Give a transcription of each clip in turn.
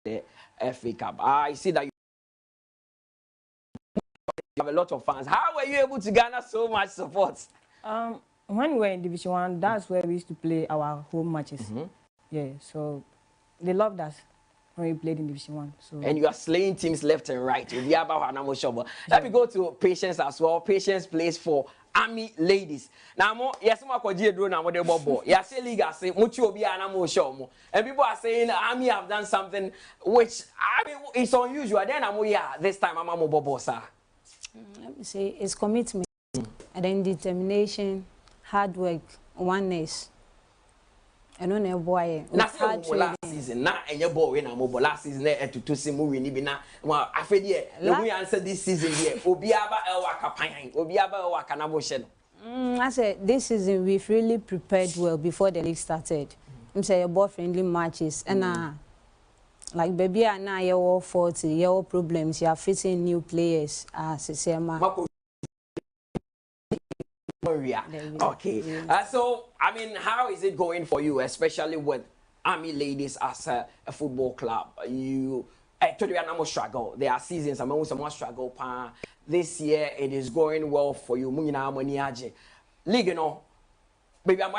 the FA Cup. I see that you have a lot of fans. How were you able to garner so much support? When we were in Division 1, that's where we used to play our home matches. Yeah, so they loved us when we played in Division 1. So. And you are slaying teams left and right. Let me go to Patience as well. Patience plays for Army Ladies. Now, yes, I'm going to do now. Yes, league I say, much will be an show. And people are saying Army have done something which I mean it's unusual. Then this time I'm a bobo, sir. Let me say it's commitment and then determination, hard work, oneness. I don't know boy. Last season, now and your boy na mobile last season to see movie ni bi na I feel here we answer this season here obiaba elwaka pan obiaba elwaka na bo she no. I said this season we've really prepared well before the league started. I'm say ball friendly matches and like baby and now you're 40 your problems you are facing new players Okay. So, I mean, how is it going for you, especially with Army Ladies as a football club? You actually are not struggle. There are seasons, I mean, some struggle. This year, it is going well for you. League, you know, baby, I'm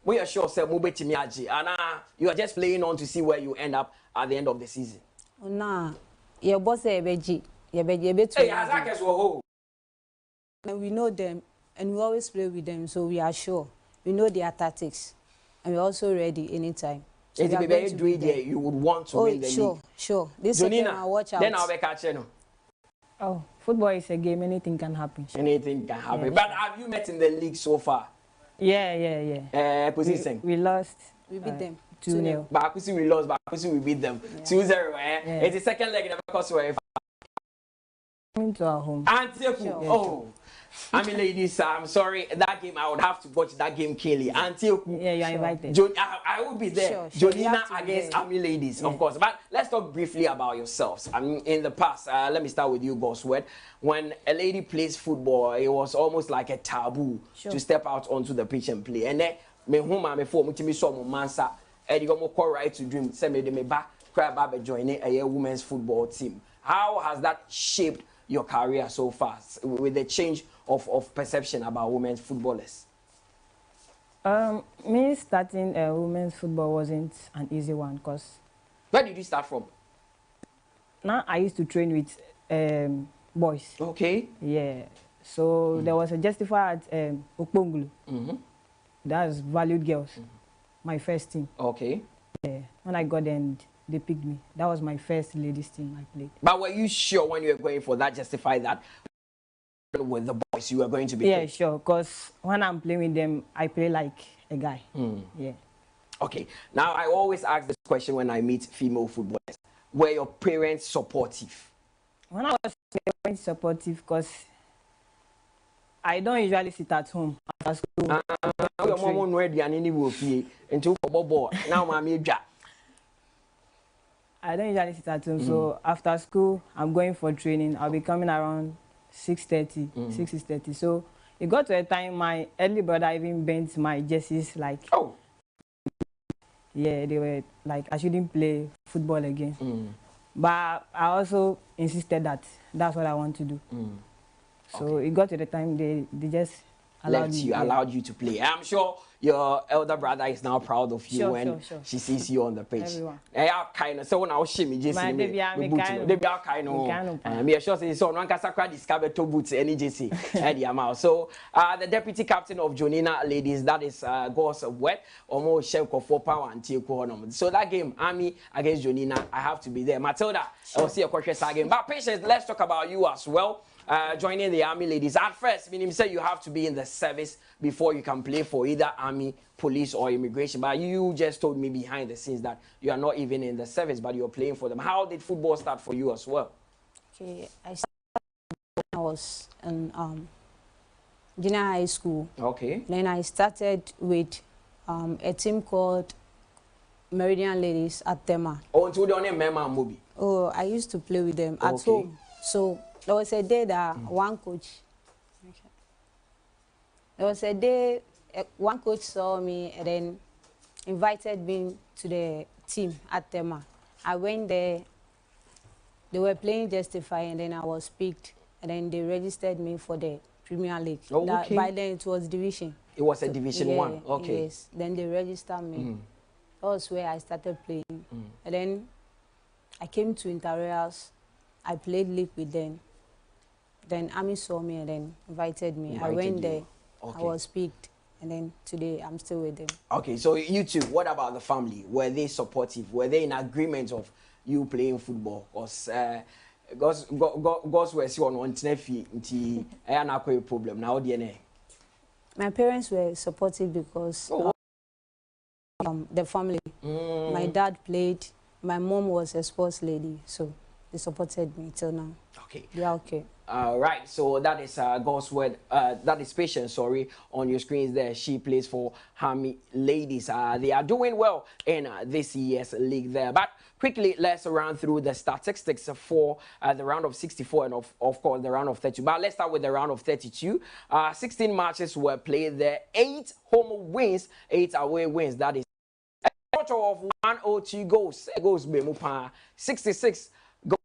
we are sure and you are just playing on to see where you end up at the end of the season. Nah, your boss hey, and we know them and we always play with them, so we are sure we know their tactics and we're also ready anytime. So if you would want to win the league. Sure. This Jonina, watch out. Then I'll be catching. Oh, football is a game, anything can happen. Anything can happen. Yeah. But have you met in the league so far? Yeah. Position. We lost. We beat them 2-0. But we lost, but we beat them 2-0. Yeah. It's the second leg in the course where coming to our home. Antioch. Oh. I mean, ladies, I'm sorry. That game, I would have to watch that game, Kelly. Antioch. Yeah, you're invited. I will be there. Jonina against Army Ladies, of course. But let's talk briefly about yourselves. I mean, in the past, let me start with you, Goswed. When a lady plays football, it was almost like a taboo to step out onto the pitch and play. And then, me home, me for me saw my mansa. And you go more right to dream. Say me back, cry back joining a women's football team. How has that shaped your career so far with the change of perception about women's footballers? Me starting women's football wasn't an easy one because. Where did you start from? Now I used to train with boys. Okay. Yeah. So there was a justifier at Okpongulu. That's Valued Girls, my first team. Okay. Yeah. When I got there, they picked me. That was my first ladies team I played. But were you sure when you were going for that, justify that with the boys you were going to be? Yeah, sure. Because when I'm playing with them, I play like a guy. Yeah. Okay. Now, I always ask this question when I meet female footballers. Were your parents supportive? When I was supportive, because I don't usually sit at home after school. Your mom ready and any will be until football. Now, I don't usually sit at home, so after school, I'm going for training. I'll be coming around 6:30, 6:30. So it got to a time my early brother even bent my jerseys like. Oh. Yeah, they were like I shouldn't play football again. But I also insisted that that's what I want to do. So it got to the time they just allowed you to play. I'm sure your elder brother is now proud of you when she sees you on the pitch. Kind of so now she me just they be kind of me sure say so one can sacred discover to boots any JC at the amount. So the deputy captain of Jonina Ladies, that is Gos Wet almost Shenko 4 power and Tiko. So that game Army against Jonina, I have to be there. Matilda, I'll see a question again. But Patience, let's talk about you as well. Joining the Army Ladies. At first, meaning say you have to be in the service before you can play for either Army, Police, or Immigration. But you just told me behind the scenes that you are not even in the service, but you're playing for them. How did football start for you as well? Okay, I started when I was in junior high school. Okay. Then I started with a team called Meridian Ladies at Tema. Oh, until the name Mema Mobi. Oh, I used to play with them at home. So there was a day that one coach saw me and then invited me to the team at Tema. I went there. They were playing Justify, and then I was picked, and then they registered me for the Premier League. Oh, okay. By then it was division. It was a Division 1. Okay. Yes. Then they registered me. That was where I started playing. And then I came to Inter-Royals. I played league with them. Then Ami saw me and then invited me. I went there. Okay. I was picked. And then today I'm still with them. Okay, so you two, what about the family? Were they supportive? Were they in agreement of you playing football? Because God's were see on Tenefi until I had a problem. Now DNA. My parents were supportive because the family. My dad played. My mom was a sports lady, so they supported me till now. Okay. They are okay. Right, so that is God's word. That is Patience, sorry, on your screens there. She plays for Harmony Ladies. They are doing well in this year's league there. But quickly, let's run through the statistics for the round of 64 and, of course, the round of 32. But let's start with the round of 32. 16 matches were played there. 8 home wins, 8 away wins. That is a total of 102 goals. 66 goals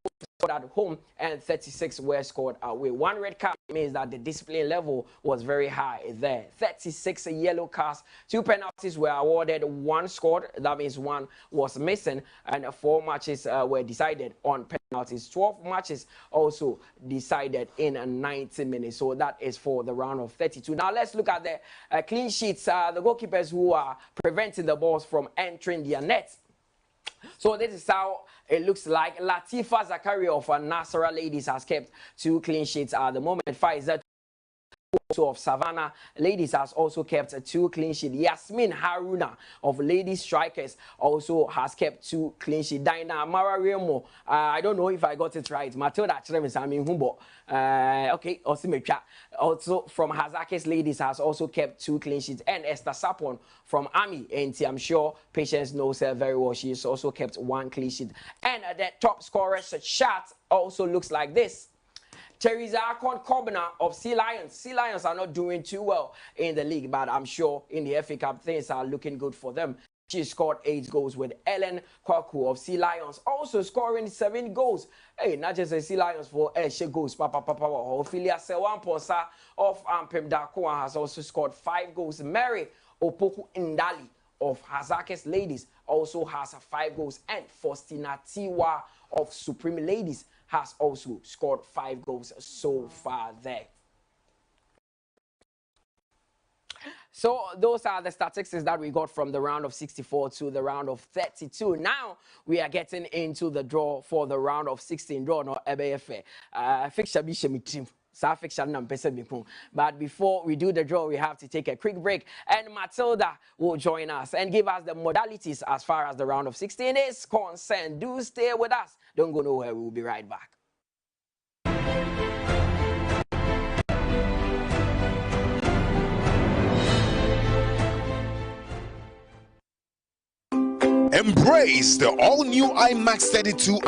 at home and 36 were scored away. 1 red card means that the discipline level was very high there. 36 yellow cards, 2 penalties were awarded, 1 scored. That means 1 was missing, and 4 matches were decided on penalties. 12 matches also decided in 90 minutes. So that is for the round of 32. Now let's look at the clean sheets. The goalkeepers who are preventing the balls from entering their nets. So this is how it looks like. Latifa Zakaria of Nasara Ladies has kept 2 clean sheets at the moment. Faiza also of Savannah Ladies has also kept 2 clean sheets. Yasmin Haruna of Ladies Strikers also has kept 2 clean sheets. Dinah Mara Remo, I don't know if I got it right. Matilda Chiremi Humbo. Okay, also from Hazakis Ladies has also kept 2 clean sheets. And Esther Sapon from Ami, and I'm sure Patience knows her very well. She has also kept 1 clean sheet. And the top scorer's chart also looks like this. Teresa Akon Kobna of Sea Lions. Sea Lions are not doing too well in the league, but I'm sure in the FA Cup things are looking good for them. She scored 8 goals with Ellen Kwaku of Sea Lions also scoring 7 goals. Hey, not just a Sea Lions for she goals. Ophelia Sewan Ponsa of Ampem Dakoa has also scored 5 goals. Mary Opoku Indali of Hazakis Ladies also has 5 goals. And Faustina Tiwa of Supreme Ladies has also scored 5 goals so far there. So those are the statistics that we got from the round of 64 to the round of 32. Now we are getting into the draw for the round of 16. Draw no EBFA. Fixture be team. But before we do the draw, we have to take a quick break. And Matilda will join us and give us the modalities as far as the round of 16 is concerned. Do stay with us. Don't go nowhere. We'll be right back. Embrace the all-new IMAX 32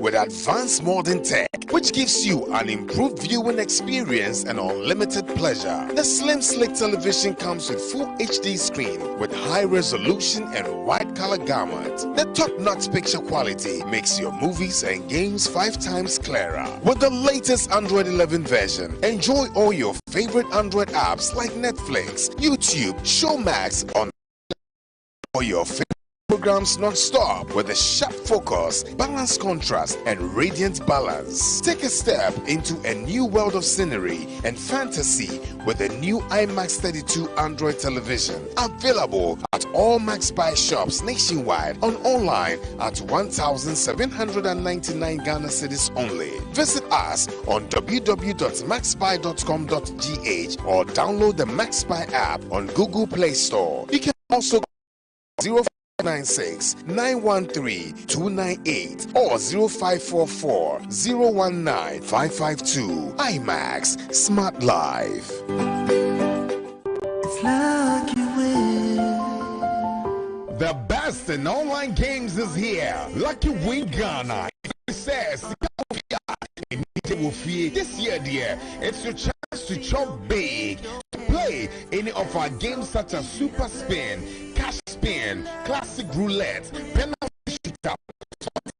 with advanced modern tech, which gives you an improved viewing experience and unlimited pleasure. The slim, slick television comes with full HD screen with high resolution and wide color gamut. The top-notch picture quality makes your movies and games 5 times clearer. With the latest Android 11 version, enjoy all your favorite Android apps like Netflix, YouTube, Showmax on all your favorite programs non-stop with a sharp focus, balanced contrast, and radiant balance. Take a step into a new world of scenery and fantasy with the new IMAX 32 Android television. Available at all Max Buy shops nationwide and online at 1,799 Ghana cedis only. Visit us on www.maxbuy.com.gh or download the Max Buy app on Google Play Store. You can also 0596 913 298 or 0544 019 552. IMAX Smart Life. It's like you win. The best in online games is here. Lucky Win Ghana. It says this year, dear, it's your chance to chop big. Play any of our games such as Super Spin, Cash Spin, Classic Roulette, Penalty Cup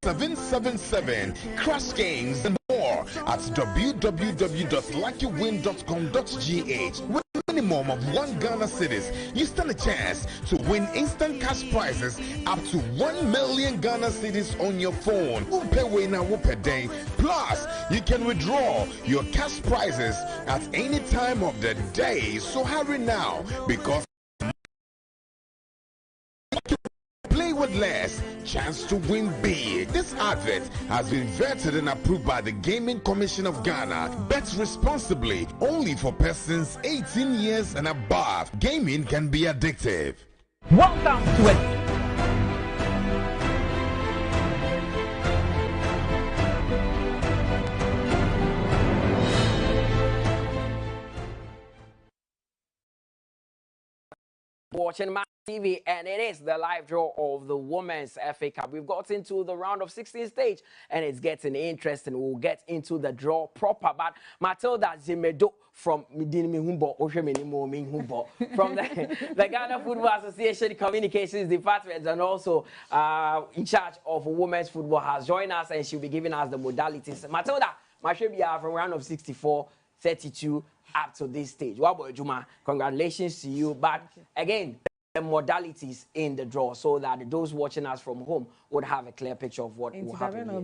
777, Crash Games and more at www.luckywin.com.gh. With a minimum of 1 Ghana cedis, you stand a chance to win instant cash prizes up to 1 million Ghana cedis on your phone. Plus, you can withdraw your cash prizes at any time of the day. So hurry now, because play with less, chance to win big. This advert has been vetted and approved by the Gaming Commission of Ghana. Bet responsibly, only for persons 18 years and above. Gaming can be addictive. Welcome to it. Watching my TV, and it is the live draw of the Women's FA Cup. We've got into the round of 16 stage, and it's getting interesting. We'll get into the draw proper. But Matilda Zimedo from from the Ghana Football Association Communications Department, and also in charge of women's football, has joined us, and she'll be giving us the modalities. Matilda, from round of 64, 32. Up to this stage. Juma, congratulations to you. But again, the modalities in the draw, so that those watching us from home would have a clear picture of what will happen. All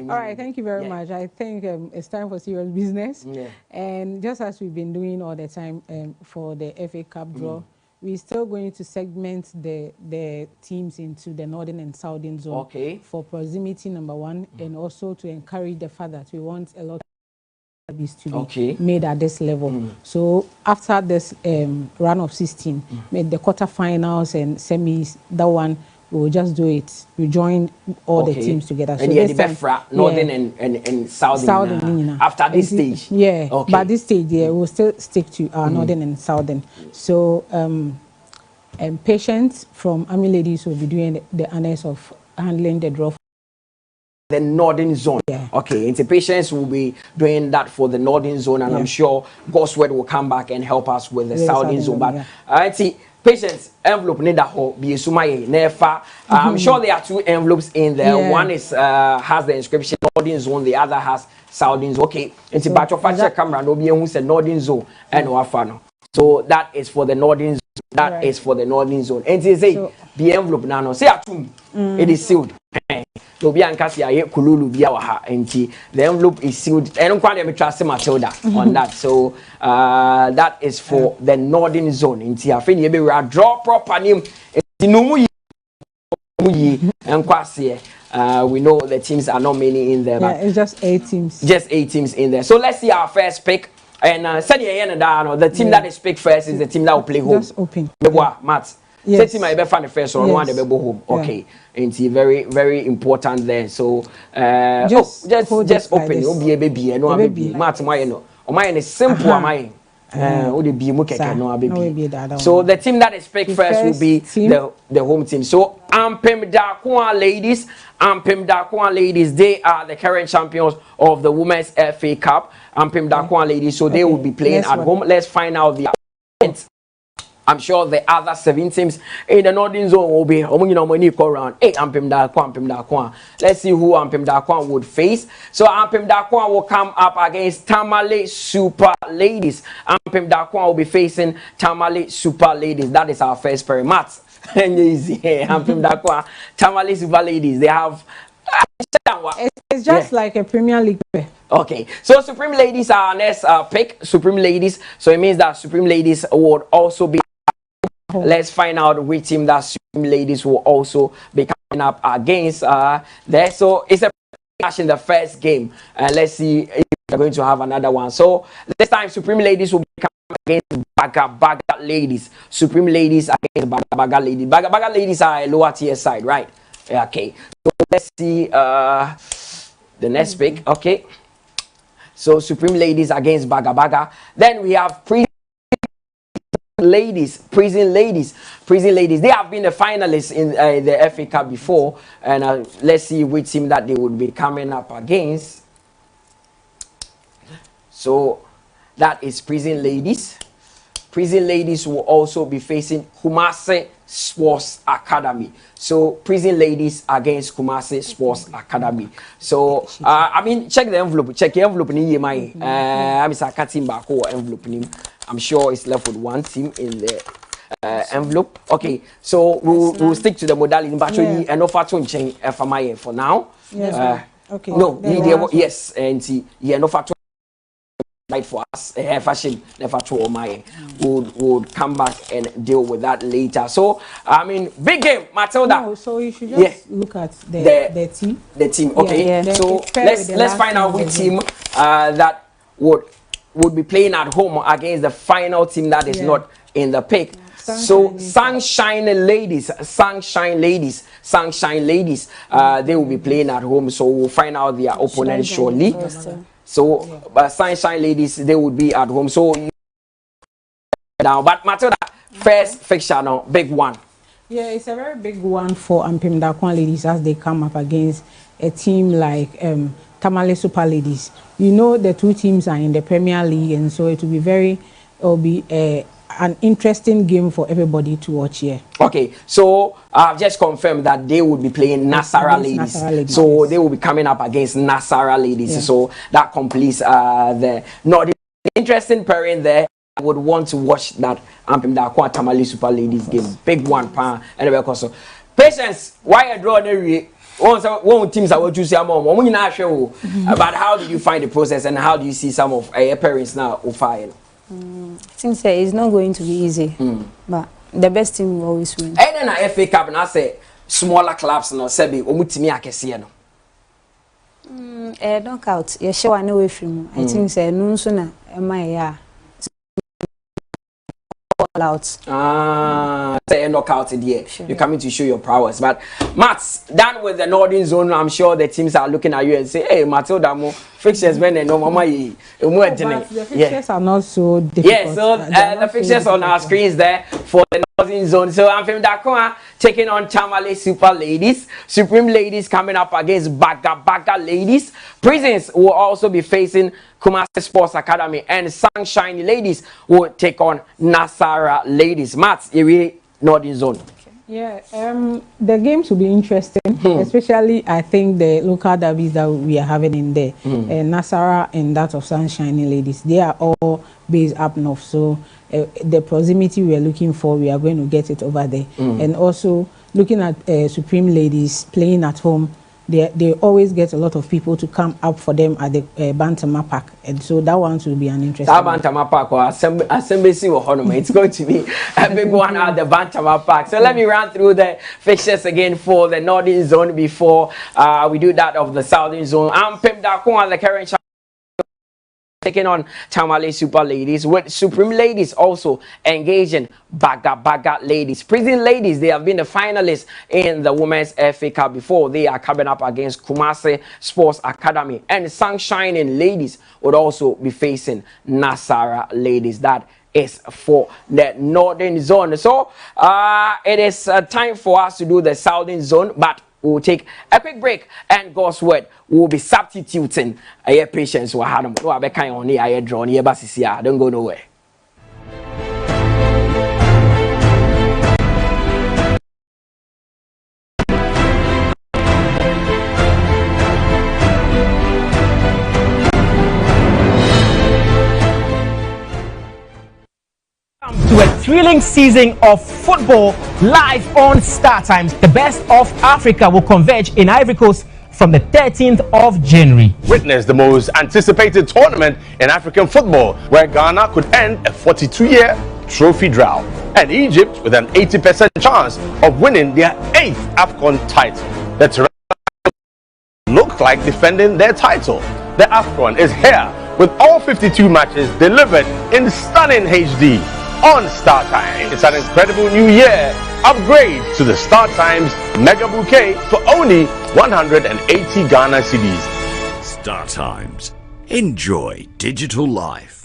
right, thank you very much. I think it's time for serious business. And just as we've been doing all the time for the FA Cup draw, we're still going to segment the teams into the northern and southern zone for proximity, number one, and also to encourage the fact that we want a lot of to be made at this level. So after this round of 16, made the quarterfinals and semis, that one we'll just do it. We join all the teams together. And so this time, northern and southern. After this stage, but this stage, we'll still stick to our northern and southern. So patients from Army Ladies will be doing the honors of handling the draw. The northern zone. Okay, and the patients will be doing that for the northern zone, and I'm sure God's word will come back and help us with the southern zone. But I see patients envelope need that be nefa. I'm sure there are 2 envelopes in there. One is has the inscription northern zone, the other has southern zone. Okay, and the batch of camera no be who said northern zone and wafano. So that is for the northern zone. That is for the northern zone. And they say the envelope now say it is sealed. So the envelope is sealed. I don't quite trust Matilda on that. So that is for the northern zone. In we draw proper name. We know the teams are not many in there. It's just 8 teams. Just 8 teams in there. So let's see our first pick. And the team that is picked first is the team that will play home. Just open. Matt. Yes. Team I be fan the first one, one they be home. Okay. And it's very, very important there. So just open. No be a baby, no baby. Matt, my no. Mine is simple, mine. So the team that is picked first will be the home team. So Ampem Darkwa ladies, they are the current champions of the Women's FA Cup. Ampem Darkwa ladies, so they will be playing at home. Let's find out the opponents. I'm sure the other 7 teams in the northern zone will be around. Hey, Ampem Darkwa. Let's see who Ampem Darkwa would face. So Ampem Darkwa will come up against Tamale Super Ladies. Ampem Darkwa will be facing Tamale Super Ladies. That is our first pair. Matt. Easy. Ampem Darkwa, Tamale Super Ladies. They have. It's just like a Premier League pair. Okay, so Supreme Ladies are our next pick. Supreme Ladies. So it means that Supreme Ladies would also be. Let's find out which team that Supreme Ladies will also be coming up against there. So it's a clash in the first game. Let's see if we're going to have another one. So this time Supreme Ladies will be coming against Baga Ladies. Supreme Ladies against Baga Ladies. Baga Ladies are a lower tier side, right? Okay. So let's see the next pick. Okay. So Supreme Ladies against Baga. Then we have Prison Ladies. They have been the finalists in the FA Cup before, and let's see which team that they would be coming up against. So that is Prison Ladies. Prison Ladies will also be facing Kumasi Sports Academy. So Prison Ladies against Kumasi Sports Academy. So I mean, check the envelope. Check the envelope in my I'm Sakati Mbako envelope. I'm sure it's left with one team in the envelope. Okay, so we'll stick to the modality. But actually, an offer to change FMI for now. Yes. Okay. No, yes, and see, no offer to right for us. Fashion never to my would come back and deal with that later. So I mean, big game, Matilda. No, so you should just look at the team. The team. Okay. Yeah. So let's find out which team that would be playing at home against the final team that is not in the pick. Sunshine Ladies, they will be playing at home. So we'll find out their opponent shortly. So, Sunshine Ladies, they would be at home. So, now, but Matilda, first fixture now, big one. Yeah, it's a very big one for Ampem Darkwan Ladies as they come up against a team like Tamale Super Ladies. You know, the two teams are in the Premier League, and so it will be an interesting game for everybody to watch here. Okay, so I've just confirmed that they will be playing Nasara Ladies. So they will be coming up against Nasara Ladies. Yeah. So that completes the not interesting pairing there. I would want to watch that Ampem Darkwan Tamale Super Ladies game. Big one, anyway, also. Patience, why a draw one teams I will choose your mom. But how did you find the process and how do you see some of your parents now fire? I think it's not going to be easy, but the best team will always win. And then I FA Cup and I say smaller clubs no sebi omutimi akese no. Knockout. You sure I know from. I think say no sooner am I all out. Say knockout there. Sure. You're coming to show your prowess. But Mats, done with the Northern Zone, I'm sure the teams are looking at you and say, hey, Matilda, mo fixtures when they know mama the fixtures are not so difficult. Yeah, so the fixtures on our screens there for the Northern Zone. So Ampem Darkwan taking on Tamale Super Ladies. Supreme Ladies coming up against Baga Ladies. Prisons will also be facing Kumasi Sports Academy, and Sunshine Ladies will take on Nasara Ladies. Mats, Northern Zone. Yeah, the games will be interesting, especially I think the local derbies that we are having in there, Nasara and that of Sunshine Ladies. They are all based up north, so the proximity we are looking for, we are going to get it over there. And also looking at Supreme Ladies playing at home. They always get a lot of people to come up for them at the Bantama Park, and so that one will be an interesting. That Bantama Park or Assembly it's going to be a big one at the Bantama Park. So let me run through the fixtures again for the Northern Zone before we do that of the Southern Zone. Ampem Darkwan, the current taking on Tamale Super Ladies, with Supreme Ladies also engaging Baga Ladies. Prison Ladies, they have been the finalists in the Women's FA Cup before. They are coming up against Kumasi Sports Academy. And Sunshine Ladies would also be facing Nasara Ladies. That is for the Northern Zone. So it is time for us to do the Southern Zone, but we'll take a quick break, and God's word will be substituting a patience. Don't go nowhere. To a thrilling season of football live on Star Times. The best of Africa will converge in Ivory Coast from the 13th of January. Witness the most anticipated tournament in African football, where Ghana could end a 42-year trophy drought, and Egypt with an 80% chance of winning their 8th AFCON title. The Terrans look like defending their title. The AFCON is here with all 52 matches delivered in stunning HD. On Star Times. It's an incredible new year upgrade to the Star Times Mega Bouquet for only 180 Ghana cedis. Star Times. Enjoy digital life.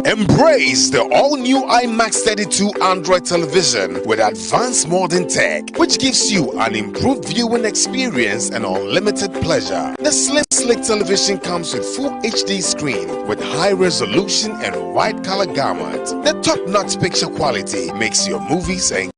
Embrace the all-new IMAX 32 Android television with advanced modern tech, which gives you an improved viewing experience and unlimited pleasure. The slim, slick television comes with full HD screen with high resolution and wide color gamut. The top-notch picture quality makes your movies and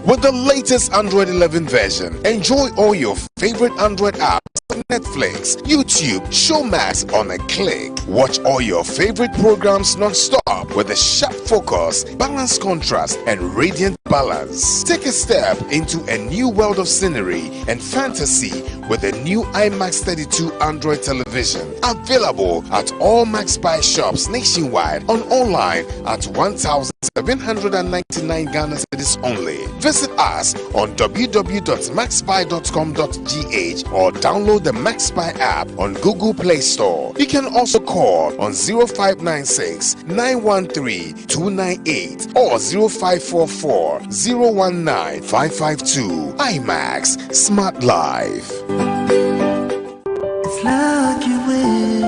with the latest Android 11 version, enjoy all your favorite Android apps like Netflix, YouTube, Showmax on a click. Watch all your favorite programs non-stop with a sharp focus, balanced contrast, and radiant balance. Take a step into a new world of scenery and fantasy with the new IMAX 32 Android television. Available at all Max Buy shops nationwide and online at 1,799 Ghana cedis only. Visit us on www.maxbuy.com.gh or download the MaxBuy app on Google Play Store. You can also call on 0596 913 298 or 0544 019 552. IMAX Smart Life. It's lucky win.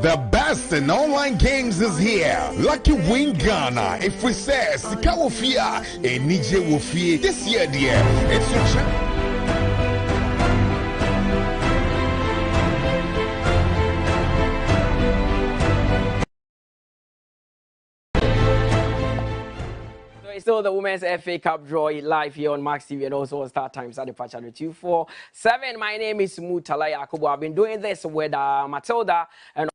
The best in online games is here. Lucky Win Ghana. If we say Sika Wofia, Nije Wofia, this year, dear, it's your chance. It's still the Women's FA Cup draw live here on Max TV and also on Star Times at the patch channel 247. My name is Mutala Yakubu. I've been doing this with Matilda and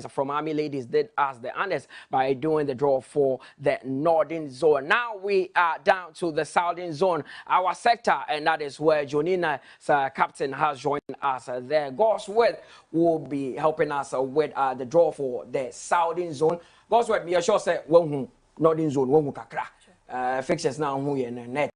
from Army Ladies did us the honors by doing the draw for the Northern Zone. Now we are down to the Southern Zone, our sector, and that is where Jonina's captain has joined us there. Gosworth will be helping us with the draw for the Southern Zone. Gosworth, me sure say Northern Zone, kakra. Fixtures now net.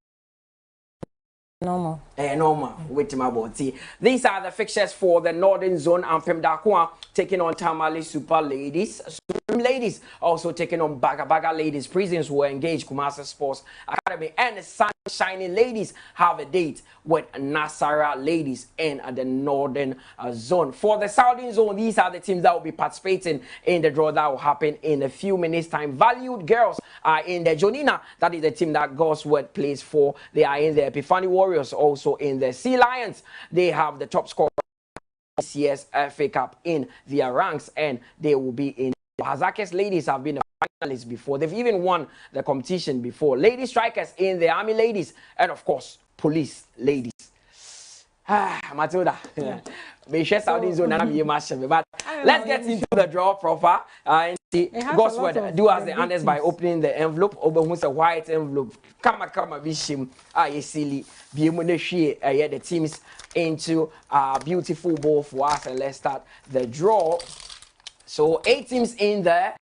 Normal. Normal. Wait my body. These are the fixtures for the Northern Zone. Ampem Dakwa taking on Tamale Super Ladies. Supreme Ladies also taking on Baga Ladies. Prisons will engage Kumasi Sports Academy. And the Sunshiny Ladies have a date with Nasara Ladies in the Northern Zone. For the Southern Zone, these are the teams that will be participating in the draw that will happen in a few minutes' time. Valued Girls are in the Jonina. That is the team that Gosworth plays for. They are in the Epiphany Warriors, also in the Sea Lions. They have the top scorer CS FA Cup in their ranks, and they will be in. Hazakis Ladies have been a finalist before. They've even won the competition before. Lady Strikers in the Army Ladies, and of course, Police Ladies. Matilda. But let's get into the draw proper. And see, Gosworth, do us the honors by opening the envelope. Over who's a white envelope. Come, Vishim. Silly. Be the teams into a beautiful ball for us. And let's start the draw. So 8 teams in the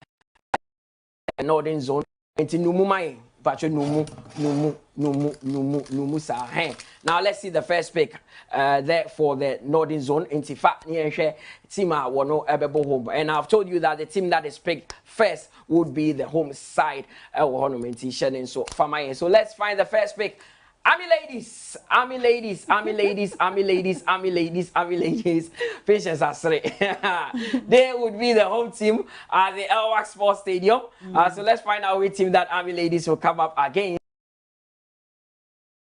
Northern Zone. Into Numumai. Numu sa. Now let's see the first pick there for the Northern Zone. In fact, team home. And I've told you that the team that is picked first would be the home side. So let's find the first pick. Army Ladies, Army Ladies, Army Ladies, Army Ladies, Army Ladies, Army Ladies. Patience are three. They would be the home team at the Elwak Sports Stadium. So let's find out which team that Army Ladies will come up against.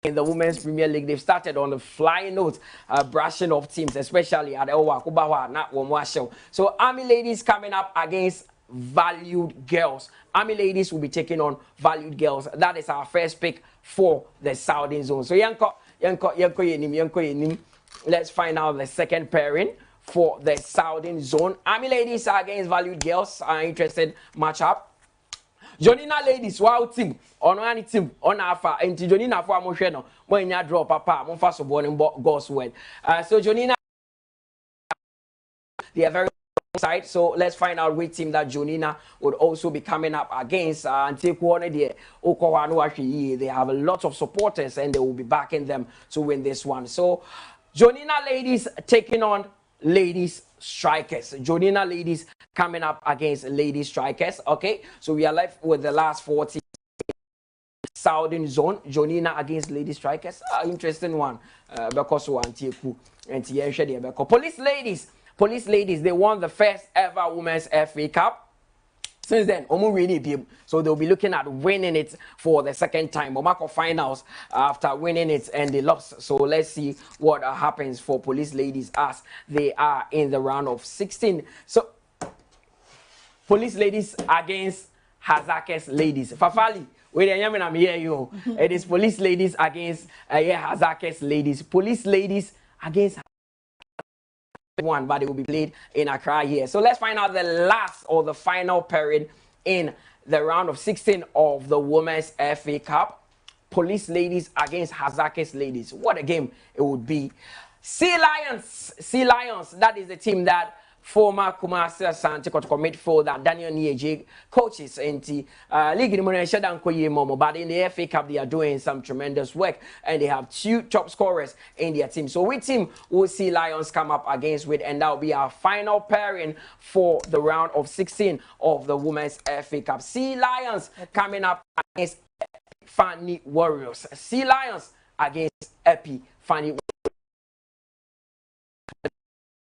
In the Women's Premier League, they've started on the flying note, brushing off teams, especially at Elwak. So Army Ladies coming up against Valued Girls. Army Ladies will be taking on Valued Girls. That is our first pick for the Southern Zone. So let's find out the second pairing for the Southern Zone. Army Ladies against Valued Girls are interested matchup. Jonina Ladies, wow team, on one team, on alpha, and Jonina for Mosheno, when you draw papa, mon first of born in Gosworth. So Jonina, they are very side. So let's find out which team that Jonina would also be coming up against. They have a lot of supporters and they will be backing them to win this one. So Jonina Ladies taking on Ladies Strikers. Jonina Ladies coming up against Ladies Strikers. Okay, so we are left with the last 40. Southern Zone, Jonina against Ladies Strikers. Interesting one. Because one and Police Ladies Police ladies, they won the first ever Women's FA Cup. Since then, so they'll be looking at winning it for the second time. Omako finals after winning it and they lost. So let's see what happens for Police ladies as they are in the round of 16. So Police ladies against Hazakes ladies. Fafali, wait a minute, I'm here, you. It is Police ladies against Hazakes ladies. Police ladies against one, but it will be played in Accra here. So let's find out the last or the final period in the round of 16 of the Women's FA Cup. Police ladies against Hazakes ladies. What a game it would be. Sea Lions, that is the team that former Kumasi Asante Kotoko midfielder Daniel Nieje coaches in the league in Momo, but in the FA Cup they are doing some tremendous work and they have 2 top scorers in their team. So which team will Sea Lions come up against with, and that will be our final pairing for the round of 16 of the Women's FA Cup. Sea Lions coming up against Fanny Warriors. Sea Lions against Epi Fanny Warriors.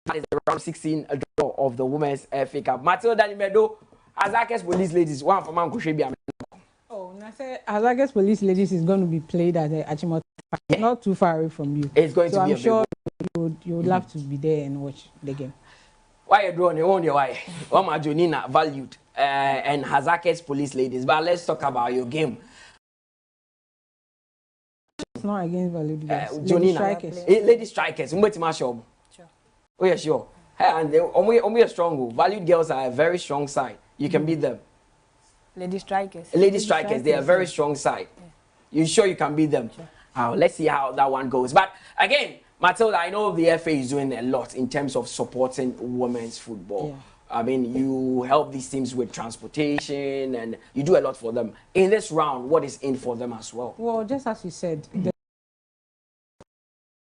That is the round 16 draw of the Women's FA Cup. Matilda Limedo, Hazakes Police ladies, one for Mankushebi. Oh, I say Hazakes Police ladies is going to be played at the Achimota, not too far away from you. It's going to be I'm sure you would love to be there and watch the game. Why you drawing your own why? Oma Jonina valued and Hazakes Police ladies. But let's talk about your game. It's not against valued girls. Lady Strikers. Lady Strikers. Sure. Oh yeah, sure. And they only a strong. Valued girls are a very strong side. You can beat them. Lady Strikers. Lady Strikers, they are a very strong side. Yeah. You sure you can beat them? Sure. Let's see how that one goes. But again, Matilda, I know the FA is doing a lot in terms of supporting women's football. Yeah. I mean, you help these teams with transportation and you do a lot for them. In this round, what is in for them as well? Well, just as you said,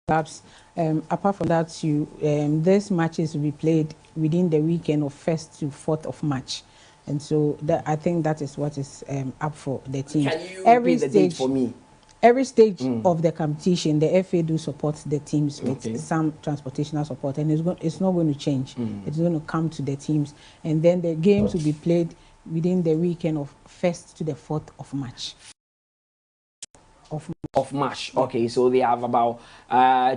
perhaps apart from that, these matches will be played within the weekend of 1st to 4th of March. And so I think that is what is up for the team. Can you repeat the date for me? Every stage of the competition, the FA do support the teams with some transportational support, and it's not going to change. It's going to come to the teams, and then the games will be played within the weekend of 1st to the 4th of March. Of March. Okay, so they have about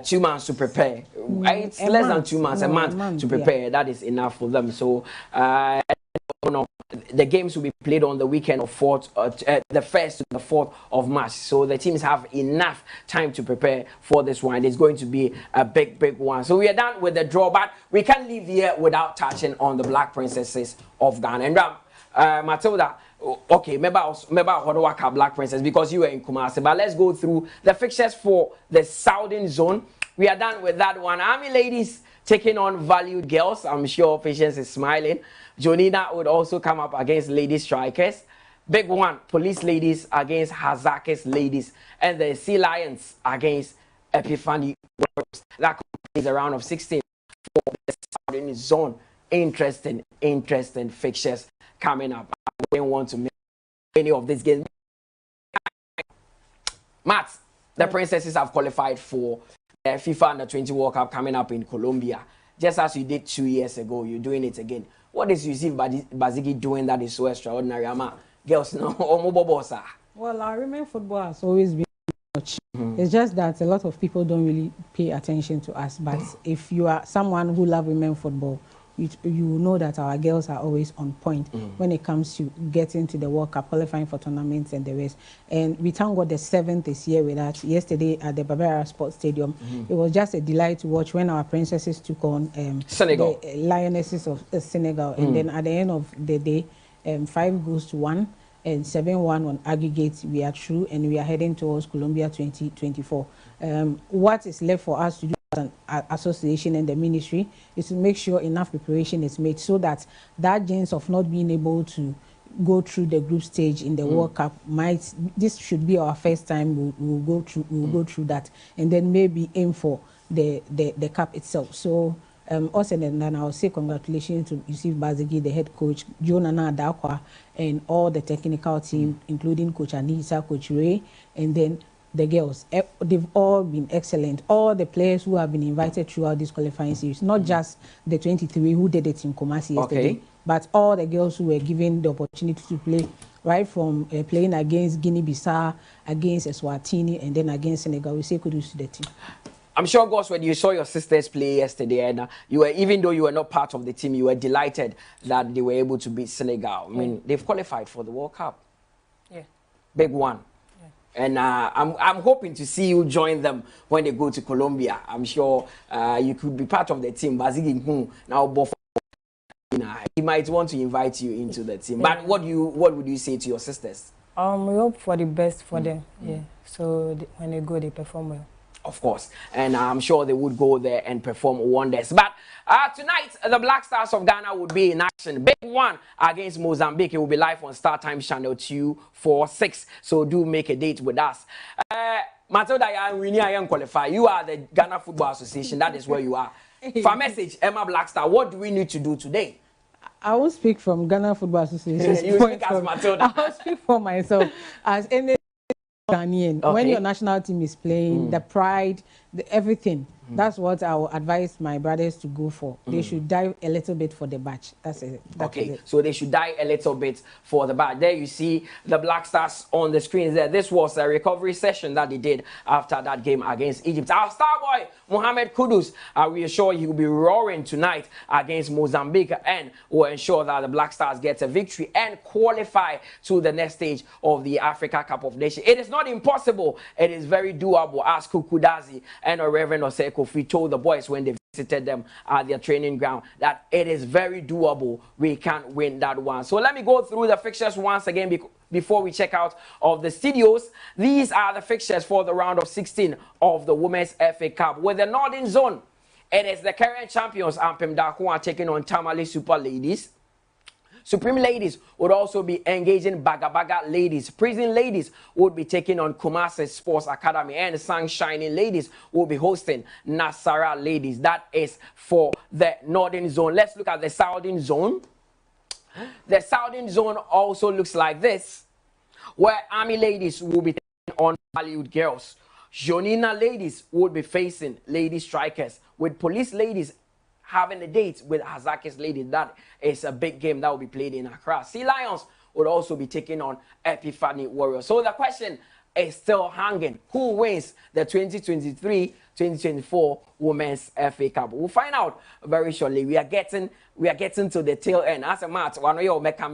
2 months to prepare. It's less than 2 months, a month to prepare. Yeah. That is enough for them. So the games will be played on the weekend of the 1st to the 4th of March. So the teams have enough time to prepare for this one. It's going to be a big one. So we are done with the draw, but we can't leave here without touching on the Black Princesses of Ghana. And Matilda, okay, maybe Hodowaka Black Princess because you were in Kumasi, but let's go through the fixtures for the Southern Zone. We are done with that one. Army ladies taking on Valued Girls. I'm sure Patience is smiling. Jonina would also come up against Lady Strikers. Big one, Police ladies against Hazakes ladies. And the Sea Lions against Epiphany Warriors. That completes the round of 16 for the Southern Zone. Interesting fixtures coming up. I don't want to miss any of these games. Matt, the Princesses have qualified for the FIFA Under-20 World Cup coming up in Colombia. Just as you did 2 years ago, you're doing it again. What is Yusuf Bazigi doing that is so extraordinary? Girls, no, well, our women football has always been much. It's just that a lot of people don't really pay attention to us. But if you are someone who loves women football, you know that our girls are always on point when it comes to getting to the World Cup, qualifying for tournaments and the rest. And we thank God the 7th is here with us. Yesterday at the Barbara Sports Stadium, it was just a delight to watch when our princesses took on Senegal. The Lionesses of Senegal. And then at the end of the day, 5-1 and 7-1 on aggregate, we are through and we are heading towards Colombia 2024. What is left for us to do as an association and the ministry is to make sure enough preparation is made so that chance of not being able to go through the group stage in the World Cup this should be our first time we'll go through that, and then maybe aim for the cup itself. So also, and then I'll say congratulations to Yusuf Bazigi, the head coach, Jonana Dakwa, and all the technical team, including Coach Anissa, Coach Ray, and then the girls, they've all been excellent. All the players who have been invited throughout this qualifying series, not just the 23 who did it in Kumasi yesterday, but all the girls who were given the opportunity to play, right from playing against Guinea-Bissau, against Eswatini, and then against Senegal. We say kudos to the team. I'm sure, Goss, when you saw your sisters play yesterday, and you were, even though you were not part of the team, you were delighted that they were able to beat Senegal. I mean, they've qualified for the World Cup. Yeah. Big one. Yeah. And I'm hoping to see you join them when they go to Colombia. I'm sure you could be part of the team. Now, he might want to invite you into the team. But what would you say to your sisters? We hope for the best for them. Yeah. So when they go, they perform well. Of course, and I'm sure they would go there and perform wonders. But tonight, the Black Stars of Ghana would be in action. Big one against Mozambique. It will be live on Star Times channel 246. So do make a date with us. Matilda, I qualify. You are the Ghana Football Association. That is where you are. For a message, Emma Blackstar, what do we need to do today? I will speak from Ghana Football Association. You speak as Matilda. I will speak for myself as any Ghanaian. When your national team is playing, the pride, everything, that's what I will advise my brothers to go for. They should dive a little bit for the badge. That's it. So they should dive a little bit for the badge. There you see the Black Stars on the screen there. This was a recovery session that they did after that game against Egypt. Our star boy, Mohamed Kudus, we assure he will be roaring tonight against Mozambique and will ensure that the Black Stars get a victory and qualify to the next stage of the Africa Cup of Nations. It is not impossible. It is very doable, as Kukudazi and Reverend Oseko Kofi told the boys when they visited them at their training ground that it is very doable. We can win that one. So let me go through the fixtures once again before we check out of the studios. These are the fixtures for the round of 16 of the Women's FA Cup. With the Northern Zone, it is the current champions Ampem Dakuwa taking on Tamale Super Ladies. Supreme Ladies would also be engaging Bagabaga Ladies. Prison Ladies would be taking on Kumasi Sports Academy, and Sunshining Ladies will be hosting Nasara Ladies. That is for the Northern Zone. Let's look at the Southern Zone. The Southern Zone also looks like this, where Army Ladies will be taking on Hollywood Girls. Jonina Ladies would be facing Lady Strikers, with Police Ladies having a date with Hazakis Ladies. That is a big game that will be played in Accra. Sea Lions would also be taking on Epiphany Warriors. So the question is still hanging. Who wins the 2023-2024 Women's FA Cup? We'll find out very shortly. We are getting to the tail end. As a match, one of your meka.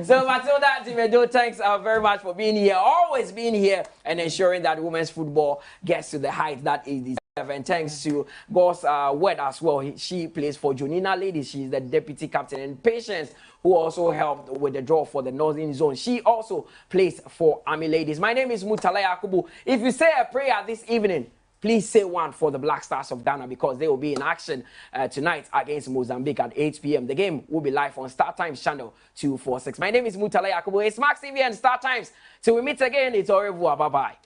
So Matilda Timedo, thanks very much for being here, always being here, and ensuring that women's football gets to the height that it is. And thanks to Goss Wed as well. She plays for Jonina Ladies. She's the deputy captain. And Patience, who also helped with the draw for the Northern Zone. She also plays for Army Ladies. My name is Mutala Yakubu. If you say a prayer this evening, please say one for the Black Stars of Ghana, because they will be in action tonight against Mozambique at 8 p.m. The game will be live on Star Times channel 246. My name is Mutala Yakubu. It's Max TV and Star Times. Till we meet again, it's au revoir. Bye-bye.